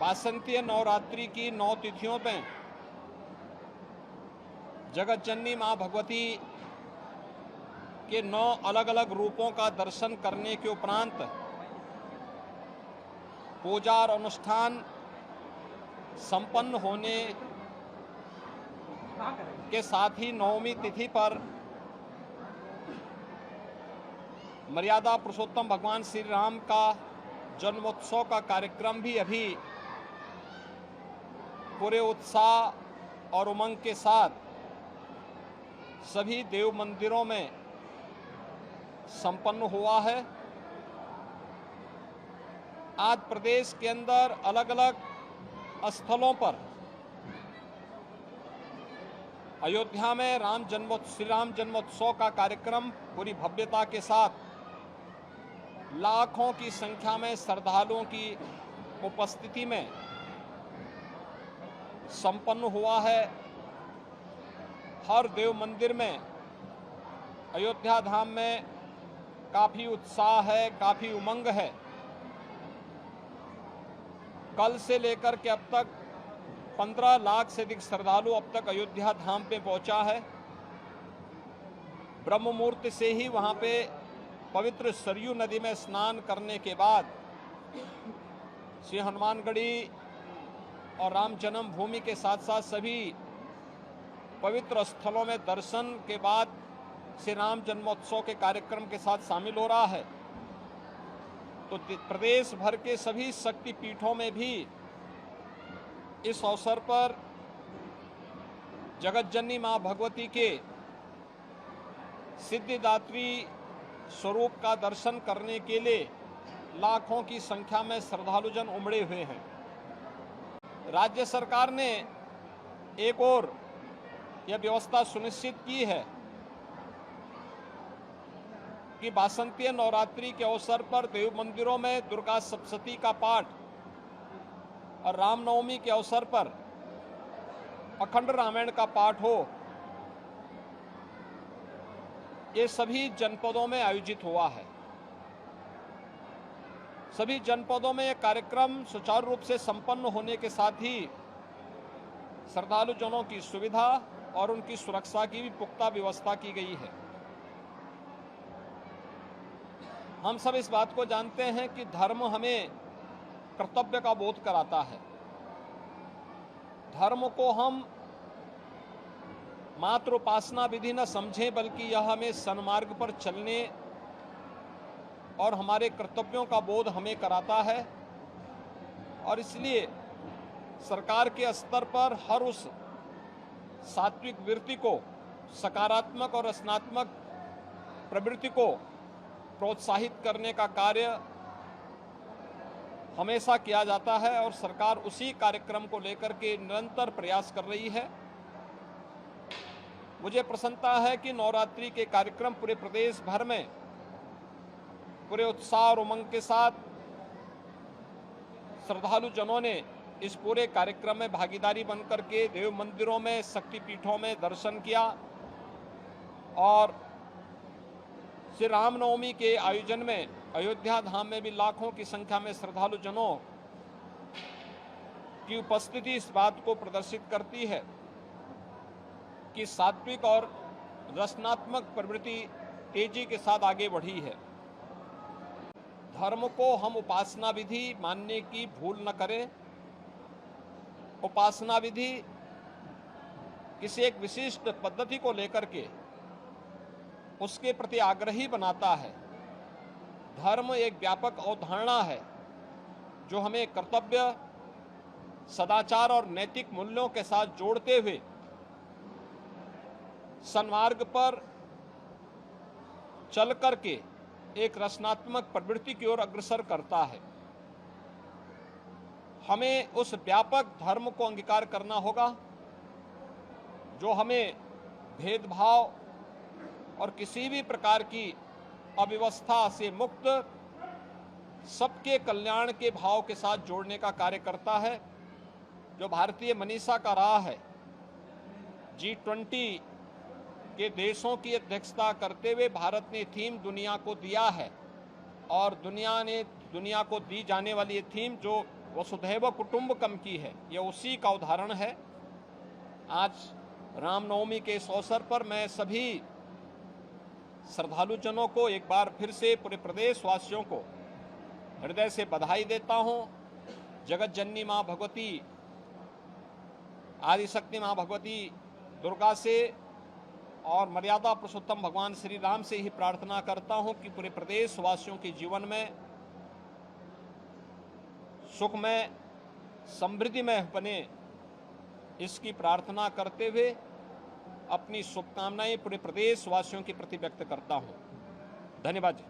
वासंतीय नवरात्रि की 9 तिथियों में जगत जननी मां भगवती के 9 अलग अलग रूपों का दर्शन करने के उपरांत पूजा और अनुष्ठान संपन्न होने के साथ ही 9वीं तिथि पर मर्यादा पुरुषोत्तम भगवान श्री राम का जन्मोत्सव का कार्यक्रम भी अभी पूरे उत्साह और उमंग के साथ सभी देव मंदिरों में संपन्न हुआ है। आज प्रदेश के अंदर अलग अलग स्थलों पर अयोध्या में श्री राम जन्मोत्सव का कार्यक्रम पूरी भव्यता के साथ लाखों की संख्या में श्रद्धालुओं की उपस्थिति में संपन्न हुआ है। हर देव मंदिर में अयोध्या धाम में काफी उत्साह है, काफी उमंग है। कल से लेकर के अब तक 15 लाख से अधिक श्रद्धालु अब तक अयोध्या धाम पे पहुंचा है। ब्रह्म मुहूर्त से ही वहां पे पवित्र सरयू नदी में स्नान करने के बाद श्री हनुमानगढ़ी और राम जन्मभूमि के साथ साथ सभी पवित्र स्थलों में दर्शन के बाद श्री राम जन्मोत्सव के कार्यक्रम के साथ शामिल हो रहा है। तो प्रदेश भर के सभी शक्ति पीठों में भी इस अवसर पर जगत जननी मां भगवती के सिद्धिदात्री स्वरूप का दर्शन करने के लिए लाखों की संख्या में श्रद्धालुजन उमड़े हुए हैं। राज्य सरकार ने एक और यह व्यवस्था सुनिश्चित की है कि वासंतीय नवरात्रि के अवसर पर देव मंदिरों में दुर्गा सप्तशती का पाठ और रामनवमी के अवसर पर अखंड रामायण का पाठ हो। ये सभी जनपदों में आयोजित हुआ है। सभी जनपदों में यह कार्यक्रम सुचारू रूप से संपन्न होने के साथ ही श्रद्धालुजनों की सुविधा और उनकी सुरक्षा की भी पुख्ता व्यवस्था की गई है। हम सब इस बात को जानते हैं कि धर्म हमें कर्तव्य का बोध कराता है। धर्म को हम मात्र उपासना विधि न समझें, बल्कि यह हमें सन्मार्ग पर चलने और हमारे कर्तव्यों का बोध हमें कराता है। और इसलिए सरकार के स्तर पर हर उस सात्विक वृत्ति को, सकारात्मक और रचनात्मक प्रवृत्ति को प्रोत्साहित करने का कार्य हमेशा किया जाता है और सरकार उसी कार्यक्रम को लेकर के निरंतर प्रयास कर रही है। मुझे प्रसन्नता है कि नवरात्रि के कार्यक्रम पूरे प्रदेश भर में पूरे उत्साह और उमंग के साथ श्रद्धालु जनों ने इस पूरे कार्यक्रम में भागीदारी बनकर के देव मंदिरों में, शक्तिपीठों में दर्शन किया और श्री रामनवमी के आयोजन में अयोध्या धाम में भी लाखों की संख्या में श्रद्धालु जनों की उपस्थिति इस बात को प्रदर्शित करती है कि सात्विक और रचनात्मक प्रवृत्ति तेजी के साथ आगे बढ़ी है। धर्म को हम उपासना विधि मानने की भूल न करें। उपासना विधि किसी एक विशिष्ट पद्धति को लेकर के उसके प्रति आग्रही बनाता है। धर्म एक व्यापक अवधारणा है जो हमें कर्तव्य, सदाचार और नैतिक मूल्यों के साथ जोड़ते हुए सन्मार्ग पर चल करके एक रचनात्मक प्रवृत्ति की ओर अग्रसर करता है। हमें उस व्यापक धर्म को अंगीकार करना होगा जो हमें भेदभाव और किसी भी प्रकार की अव्यवस्था से मुक्त सबके कल्याण के भाव के साथ जोड़ने का कार्य करता है। जो भारतीय मनीषा का रहा है, G20 के देशों की अध्यक्षता करते हुए भारत ने थीम दुनिया को दिया है और दुनिया को दी जाने वाली ये थीम जो वसुधैव कुटुंबकम की है, यह उसी का उदाहरण है। आज रामनवमी के इस अवसर पर मैं सभी श्रद्धालुजनों को एक बार फिर से पूरे प्रदेश वासियों को हृदय से बधाई देता हूं। जगत जननी मां भगवती, आदिशक्ति मां भगवती दुर्गा से और मर्यादा पुरुषोत्तम भगवान श्री राम से ही प्रार्थना करता हूं कि पूरे प्रदेश वासियों के जीवन में सुखमय समृद्धिमय बने, इसकी प्रार्थना करते हुए अपनी शुभकामनाएं पूरे प्रदेश वासियों के प्रति व्यक्त करता हूं। धन्यवाद।